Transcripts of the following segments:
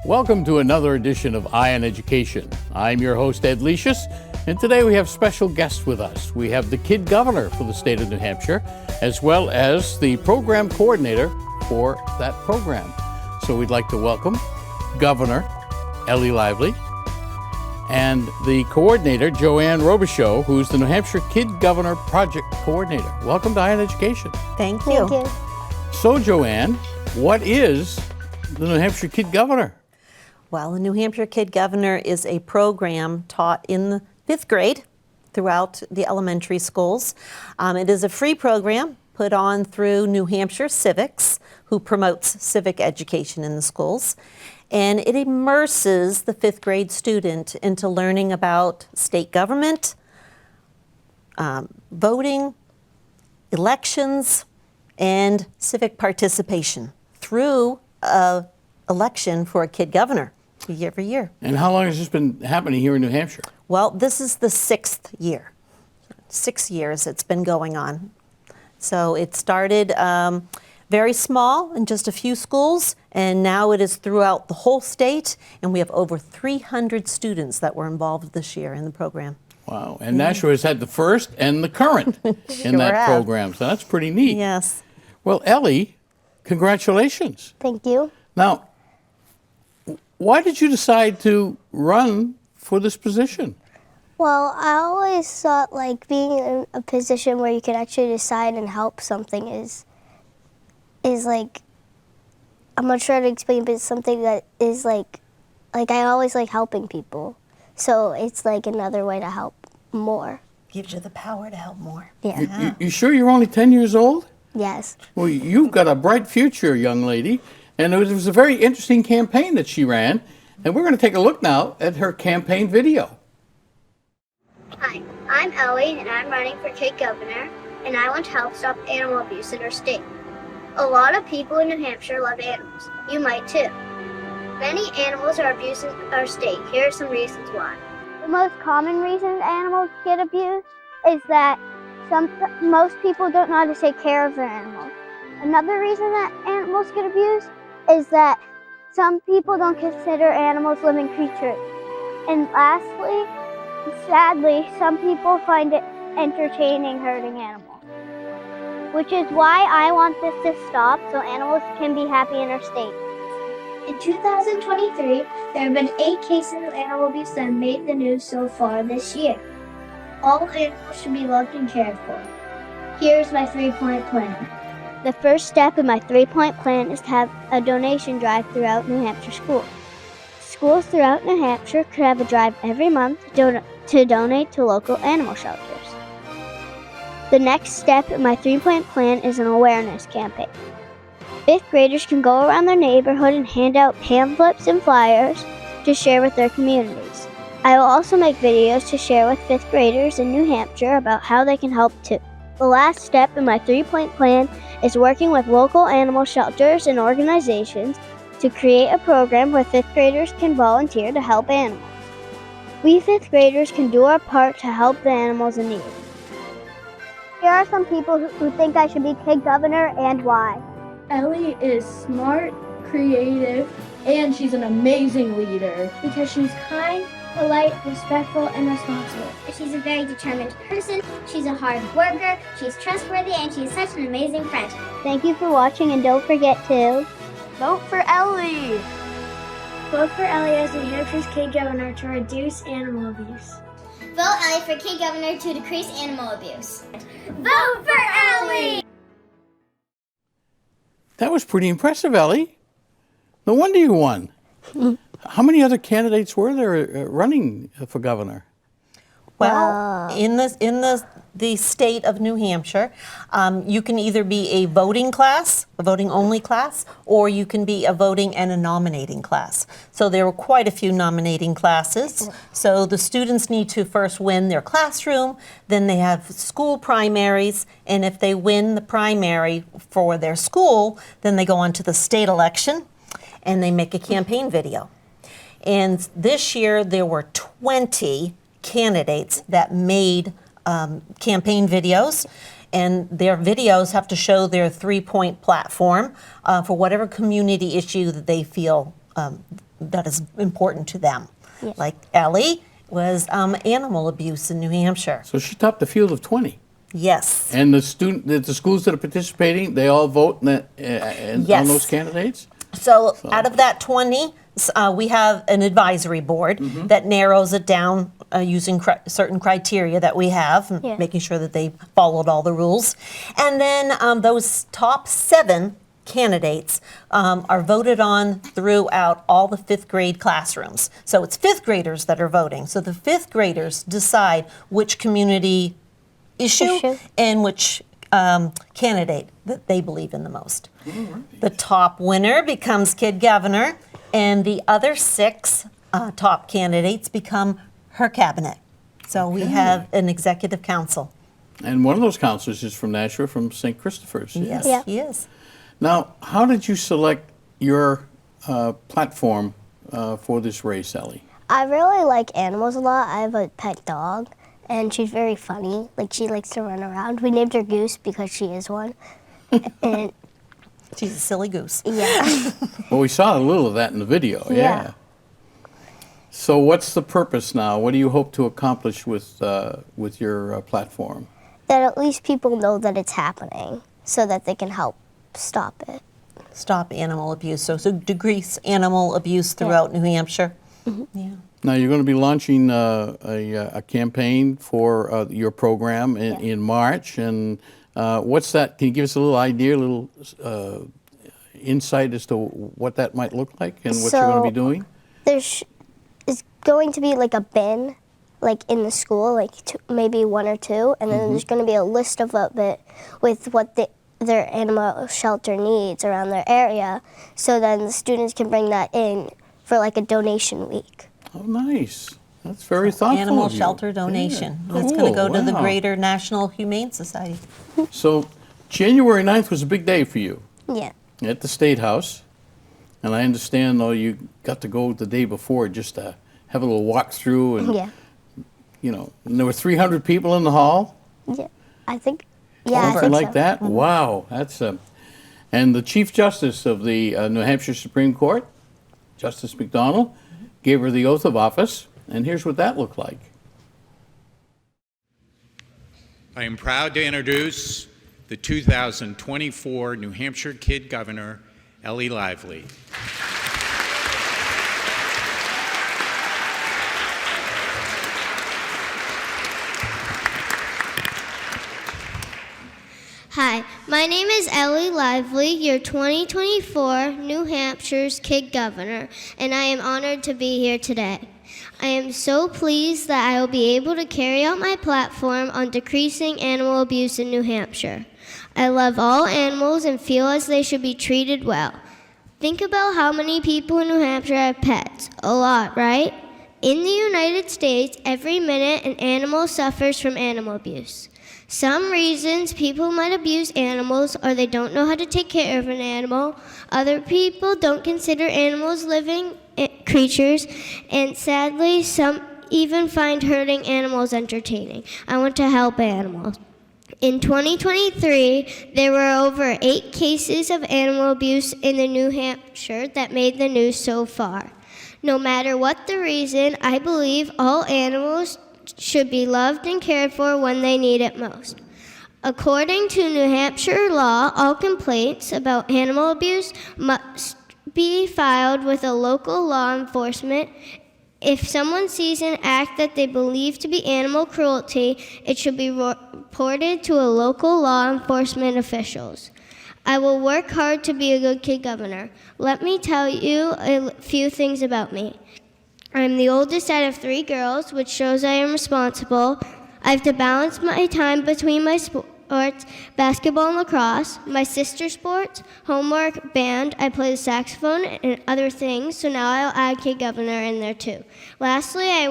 Welcome to another edition of eYe on Education. I'm your host, Ed Lecious, and today we have special guests with us. We have the Kid Governor for the state of New Hampshire, as well as the program coordinator for that program. So we'd like to welcome Governor Ellie Lively and the coordinator, Joanne Robichaud, who's the New Hampshire Kid Governor Project Coordinator. Welcome to eYe on Education. Thank you. Thank you. So Joanne, what is the New Hampshire Kid Governor? Well, the New Hampshire Kid Governor is a program taught in the 5th grade throughout the elementary schools. It is a free program put on through New Hampshire Civics, who promotes civic education in the schools. And it immerses the 5th grade student into learning about state government, voting, elections, and civic participation through an election for a kid governor every year. And how long has this been happening here in New Hampshire? Well, this is the 6th year. 6 years it's been going on. So it started very small in just a few schools, and now it is throughout the whole state, and we have over 300 students that were involved this year in the program. Wow, and Nashua has had the first and the current in that have. program, so that's pretty neat. Yes. Well, Ellie, congratulations. Thank you. Now, why did you decide to run for this position? Well, I always thought like being in a position where you could actually decide and help something is like, I'm not sure how to explain, but it's something that is like I always like helping people. So it's like another way to help more. Gives you the power to help more. Yeah. You sure you're only 10 years old? Yes. Well, you've got a bright future, young lady. And it was a very interesting campaign that she ran. And we're going to take a look now at her campaign video. Hi, I'm Ellie, and I'm running for Kid Governor, and I want to help stop animal abuse in our state. A lot of people in New Hampshire love animals. You might too. Many animals are abused in our state. Here are some reasons why. The most common reasons animals get abused is that most people don't know how to take care of their animals. Another reason that animals get abused is that some people don't consider animals living creatures. And lastly, sadly, some people find it entertaining hurting animals. Which is why I want this to stop so animals can be happy in our state. In 2023, there have been 8 cases of animal abuse that have made the news so far this year. All animals should be loved and cared for. Here's my 3-point plan. The first step in my 3-point plan is to have a donation drive throughout New Hampshire schools. Schools throughout New Hampshire could have a drive every month to donate to local animal shelters. The next step in my 3-point plan is an awareness campaign. 5th graders can go around their neighborhood and hand out pamphlets and flyers to share with their communities. I will also make videos to share with 5th graders in New Hampshire about how they can help too. The last step in my 3-point plan is working with local animal shelters and organizations to create a program where 5th graders can volunteer to help animals. We 5th graders can do our part to help the animals in need. Here are some people who think I should be Kid Governor and why. Ellie is smart, creative, and she's an amazing leader. Because she's kind, polite, respectful, and responsible. She's a very determined person, she's a hard worker, she's trustworthy, and she's such an amazing friend. Thank you for watching, and don't forget to Vote for Ellie! Vote for Ellie as New Hampshire's Kid Governor to reduce animal abuse. Vote Ellie for Kid Governor to decrease animal abuse. Vote for Ellie! That was pretty impressive, Ellie. No wonder you won. How many other candidates were there running for governor? Well, in the state of New Hampshire, you can either be a voting class, a voting only class, or you can be a voting and a nominating class. So there were quite a few nominating classes. So the students need to first win their classroom, then they have school primaries, and if they win the primary for their school, then they go on to the state election and they make a campaign video. And this year there were 20 candidates that made campaign videos, and their videos have to show their 3-point platform for whatever community issue that they feel that is important to them. Yeah. Like Ellie was animal abuse in New Hampshire. So she topped the field of 20. Yes. And the schools that are participating, they all vote on Yes. those candidates? So out of that 20, we have an advisory board that narrows it down using certain criteria that we have, Yeah. making sure that they followed all the rules. And then those top 7 candidates are voted on throughout all the 5th grade classrooms. So it's 5th graders that are voting. So the 5th graders decide which community issue and which candidate that they believe in the most. The top winner becomes kid governor, and the other 6 top candidates become her cabinet. So we have an executive council. And one of those counselors is from Nashua, from St. Christopher's. Yes, Yeah. he is. Now, how did you select your platform for this race, Ellie? I really like animals a lot. I have a pet dog, and she's very funny. Like, she likes to run around. We named her Goose because she is one. And She's a silly goose. yeah, Well, we saw a little of that in the video, Yeah. So what's the purpose now? What do you hope to accomplish with your platform? that at least people know that it's happening so that they can help stop it. Stop animal abuse. So decrease animal abuse throughout New Hampshire. Yeah. Now, you're going to be launching a campaign for your program in March, and what's that? Can you give us a little idea, a little insight as to what that might look like and what you're going to be doing? There's going to be like a bin, like in the school, like maybe 1 or 2, and then there's going to be a list of it with what their animal shelter needs around their area, so then the students can bring that in for like a donation week. Oh, nice. That's very thoughtful Animal of you. shelter donation. Yeah. That's going to Cool. go to the Wow. Greater National Humane Society. So January 9th was a big day for you Yeah. at the State House. And I understand, though, you got to go the day before just to have a little walk through. And, Yeah. you know, and there were 300 people in the hall? Yeah. I think. Yeah. I Something think like so. that? Wow. That's and the Chief Justice of the New Hampshire Supreme Court, Justice McDonald, gave her the oath of office. And here's what that looked like. I am proud to introduce the 2024 New Hampshire Kid Governor, Ellie Lively. Hi, my name is Ellie Lively, your 2024 New Hampshire's Kid Governor, and I am honored to be here today. I am so pleased that I will be able to carry out my platform on decreasing animal abuse in New Hampshire. I love all animals and feel as they should be treated well. Think about how many people in New Hampshire have pets. A lot, right? In the United States, every minute an animal suffers from animal abuse. Some reasons people might abuse animals are they don't know how to take care of an animal. Other people don't consider animals living creatures, and sadly, some even find hurting animals entertaining. I want to help animals. In 2023, there were over 8 cases of animal abuse in New Hampshire that made the news so far. No matter what the reason, I believe all animals should be loved and cared for when they need it most. According to New Hampshire law, all complaints about animal abuse must be filed with a local law enforcement. If someone sees an act that they believe to be animal cruelty, it should be reported to a local law enforcement officials. I will work hard to be a good kid governor. Let me tell you a few things about me. I'm the oldest out of 3 girls, which shows I am responsible. I have to balance my time between my sports, basketball and lacrosse, my sister's sports, homework, band. I play the saxophone and other things, so now I'll add kid governor in there too. Lastly, I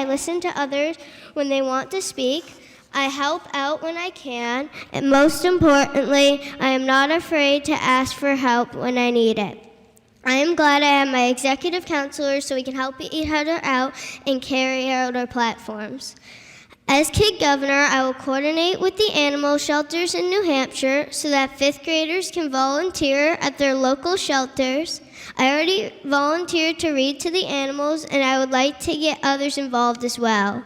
listen to others when they want to speak. I help out when I can, and most importantly, I am not afraid to ask for help when I need it. I am glad I have my executive counselors so we can help each other out and carry out our platforms. As kid governor, I will coordinate with the animal shelters in New Hampshire so that 5th graders can volunteer at their local shelters. I already volunteered to read to the animals, and I would like to get others involved as well.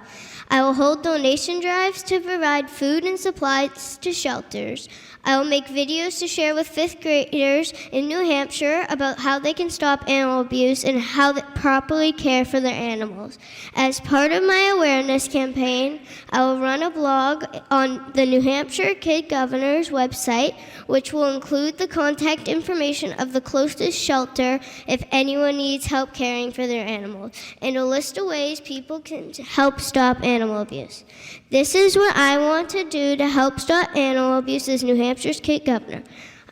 I will hold donation drives to provide food and supplies to shelters. I will make videos to share with 5th graders in New Hampshire about how they can stop animal abuse and how to properly care for their animals. As part of my awareness campaign, I will run a blog on the New Hampshire Kid Governor's website, which will include the contact information of the closest shelter if anyone needs help caring for their animals, and a list of ways people can help stop animal abuse. This is what I want to do to help stop animal abuse as New Hampshire's Kid Governor.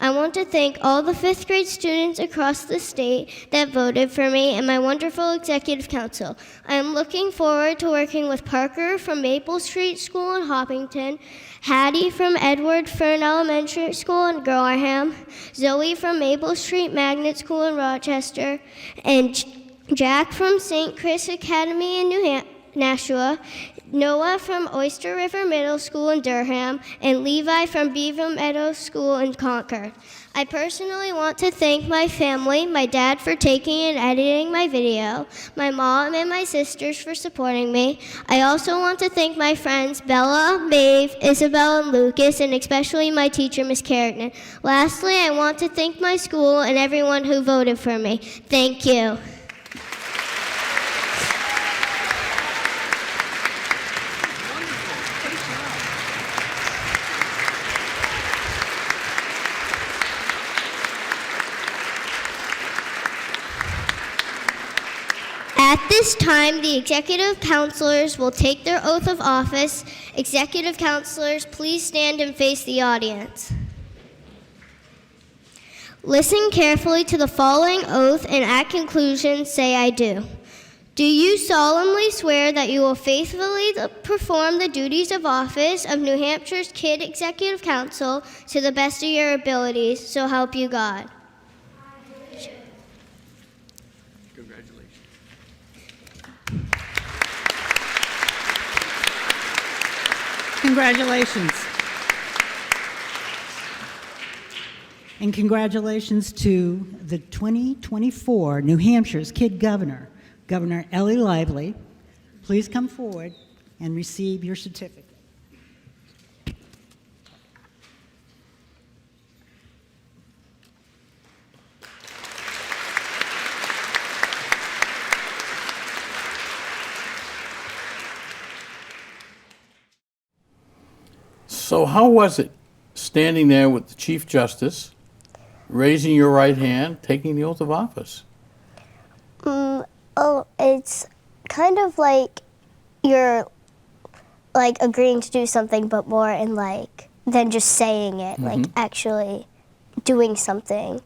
I want to thank all the 5th grade students across the state that voted for me and my wonderful executive council. I am looking forward to working with Parker from Maple Street School in Hoppington, Hattie from Edward Fern Elementary School in Gorham, Zoe from Maple Street Magnet School in Rochester, and Jack from St. Chris Academy in Nashua, Noah from Oyster River Middle School in Durham, and Levi from Beaver Meadow School in Concord. I personally want to thank my family, my dad for taking and editing my video, my mom and my sisters for supporting me. I also want to thank my friends Bella, Maeve, Isabel, and Lucas, and especially my teacher, Miss Carrigan. Lastly, I want to thank my school and everyone who voted for me. Thank you. At this time, the executive counselors will take their oath of office. Executive counselors, please stand and face the audience. Listen carefully to the following oath and at conclusion say I do. Do you solemnly swear that you will faithfully perform the duties of office of New Hampshire's Kid Executive Council to the best of your abilities, so help you God? Congratulations. And congratulations to the 2024 New Hampshire's Kid Governor, Governor Ellie Lively. Please come forward and receive your certificate. So how was it standing there with the Chief Justice, raising your right hand, taking the oath of office? It's kind of like you're like agreeing to do something, but more in like than just saying it, like actually doing something,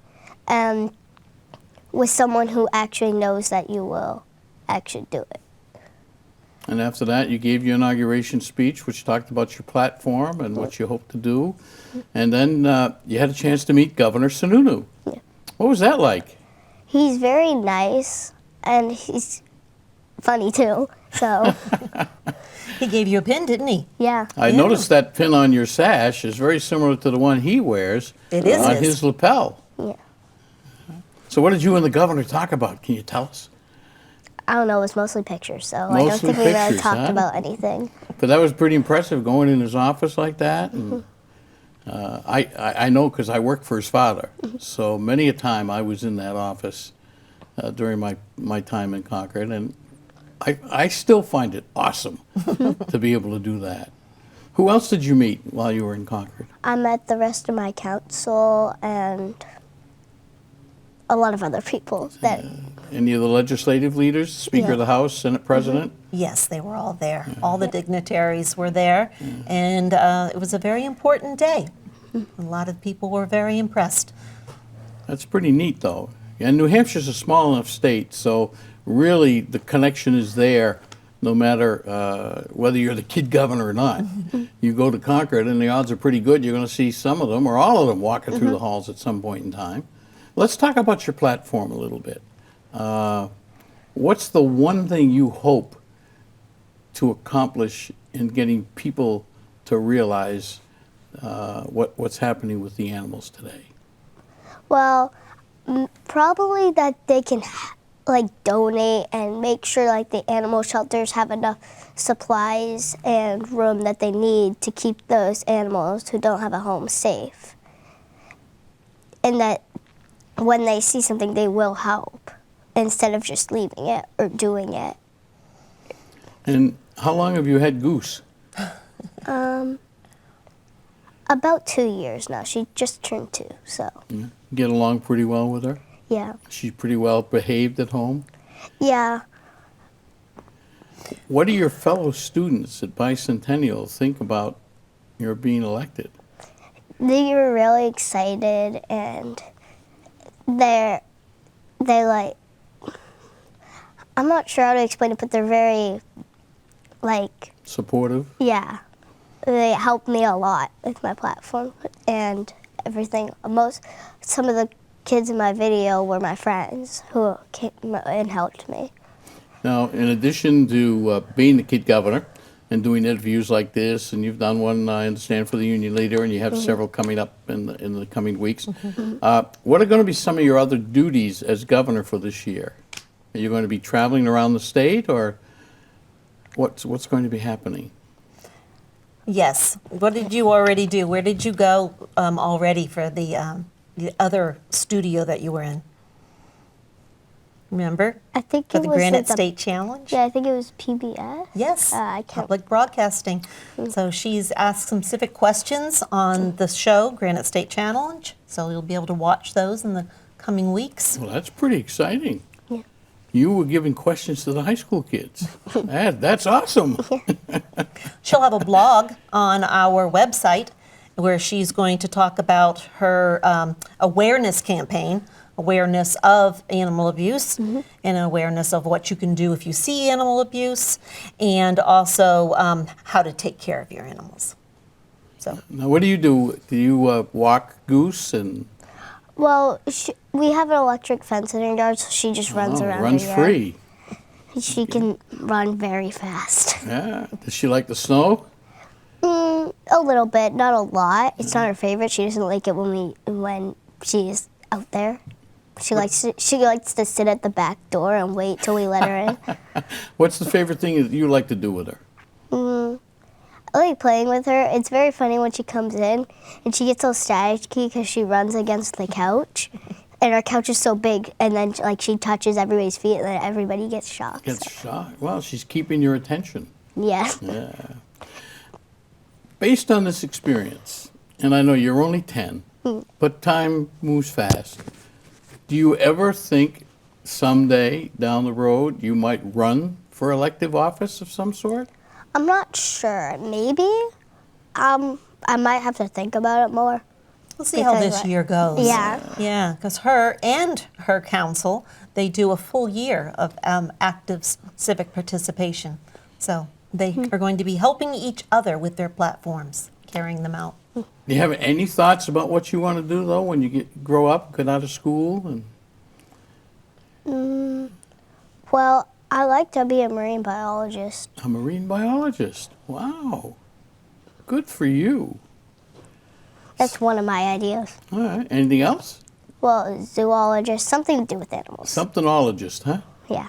with someone who actually knows that you will actually do it. And after that, you gave your inauguration speech, which talked about your platform and what you hope to do. And then you had a chance to meet Governor Sununu. Yeah. What was that like? He's very nice, and he's funny too, so. He gave you a pin, didn't he? Yeah. I noticed that pin on your sash is very similar to the one he wears on his lapel. Yeah. So what did you and the governor talk about? Can you tell us? I don't know, it was mostly pictures, so I don't think we really talked about anything. But that was pretty impressive, going in his office like that. And, I know because I worked for his father, so many a time I was in that office during my time in Concord, and I still find it awesome to be able to do that. Who else did you meet while you were in Concord? I met the rest of my council and a lot of other people that... Any of the legislative leaders, Speaker of the House, Senate President? Yes, they were all there. All the dignitaries were there, and it was a very important day. A lot of people were very impressed. That's pretty neat, though. And New Hampshire's a small enough state, so really the connection is there no matter whether you're the kid governor or not. You go to Concord, and the odds are pretty good you're going to see some of them, or all of them, walking through the halls at some point in time. Let's talk about your platform a little bit. What's the one thing you hope to accomplish in getting people to realize what's happening with the animals today? Well, probably that they can like donate and make sure like the animal shelters have enough supplies and room that they need to keep those animals who don't have a home safe. And that when they see something, they will help instead of just leaving it or doing it. And how long have you had Goose? About 2 years now. She just turned 2, so. Yeah. Get along pretty well with her? Yeah. She's pretty well behaved at home? Yeah. What do your fellow students at Bicentennial think about your being elected? They were really excited, and they like, I'm not sure how to explain it, but they're very, like, Supportive? yeah. They helped me a lot with my platform and everything. Some of the kids in my video were my friends who came and helped me. Now, in addition to being the kid governor and doing interviews like this, and you've done one, I understand, for the union leader, and you have several coming up in the coming weeks, what are going to be some of your other duties as governor for this year? Are you going to be traveling around the state, or what's going to be happening? Yes. What did you already do? Where did you go already for the other studio that you were in? Remember? I think For it the was Granite at the- State Challenge? Yeah, I think it was PBS. Yes, I can't. public broadcasting. So she's asked some civic questions on the show, Granite State Challenge. So you'll be able to watch those in the coming weeks. Well, that's pretty exciting. Yeah. You were giving questions to the high school kids. That's awesome. She'll have a blog on our website where she's going to talk about her awareness campaign, awareness of animal abuse, and awareness of what you can do if you see animal abuse, and also how to take care of your animals. So Now, what do you do? Do you walk Goose and Well, we have an electric fence in her yard, so she just runs around runs her yard. free? She can run very fast. Yeah. Does she like the snow? A little bit, not a lot. It's not her favorite. She doesn't like it when she's out there. She likes to sit at the back door and wait till we let her in. What's the favorite thing that you like to do with her? I like playing with her. It's very funny when she comes in and she gets all staticky because she runs against the couch. And our couch is so big, and then like she touches everybody's feet, and then everybody gets shocked. Gets shot. Well, she's keeping your attention. Yeah. Yeah. Based on this experience, and I know you're only 10, but time moves fast. Do you ever think someday down the road you might run for elective office of some sort? I'm not sure. Maybe. I might have to think about it more. we'll see how this year goes. Yeah. Yeah, because her and her council, they do a full year of active civic participation. So they are going to be helping each other with their platforms, carrying them out. Do you have any thoughts about what you want to do, though, when you grow up, get out of school? Well, I like to be a marine biologist. A marine biologist. Wow. Good for you. That's one of my ideas. All right. Anything else? Well, zoologist, something to do with animals. Somethinologist, huh? Yeah.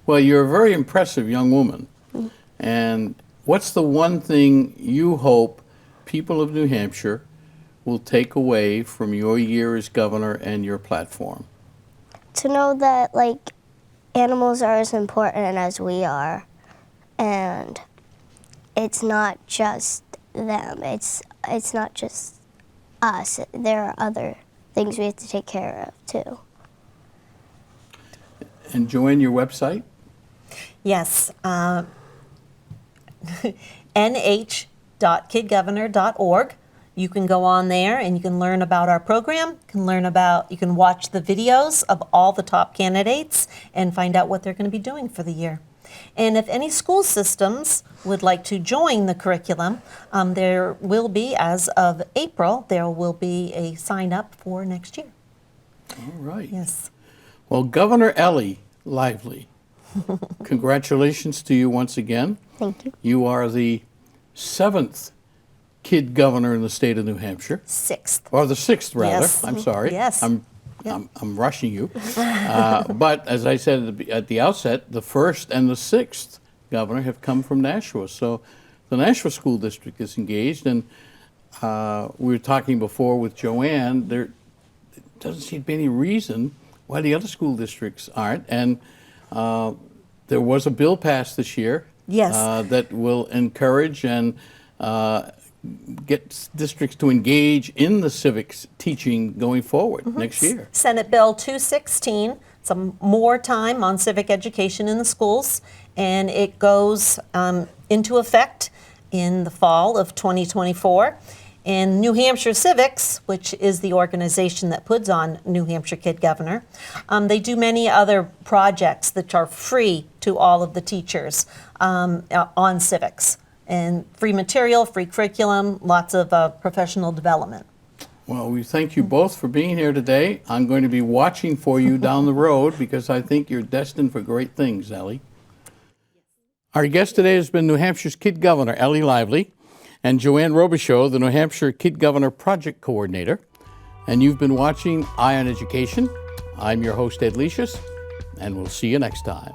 Well, you're a very impressive young woman. And what's the one thing you hope people of New Hampshire will take away from your year as governor and your platform? To know that, like, animals are as important as we are. And it's not just them. It's not just us. There are other things we have to take care of, too. And Joanne, your website? Yes, nh.kidgovernor.org. You can go on there and you can learn about our program, you can watch the videos of all the top candidates and find out what they're going to be doing for the year. And if any school systems would like to join the curriculum, there will be, as of April, there will be a sign up for next year. All right. Yes. Well, Governor Ellie Lively, Congratulations to you once again. Thank you. You are the 7th kid governor in the state of New Hampshire. 6th. Or the 6th, rather. Yes. I'm sorry. Yes. I'm rushing you. But as I said at the outset, the 1st and the 6th governor have come from Nashua. So the Nashua School District is engaged. And we were talking before with Joanne, there doesn't seem to be any reason why the other school districts aren't. And there was a bill passed this year. Yes. That will encourage and get districts to engage in the civics teaching going forward next year. Senate Bill 216, some more time on civic education in the schools, and it goes into effect in the fall of 2024. And New Hampshire Civics, which is the organization that puts on New Hampshire Kid Governor, they do many other projects that are free to all of the teachers on civics. And free material, free curriculum, lots of professional development. Well, we thank you both for being here today. I'm going to be watching for you down the road because I think you're destined for great things, Ellie. Our guest today has been New Hampshire's Kid Governor, Ellie Lively, and Joanne Robichaud, the New Hampshire Kid Governor Project Coordinator. And you've been watching Eye on Education. I'm your host, Ed Lecious, and we'll see you next time.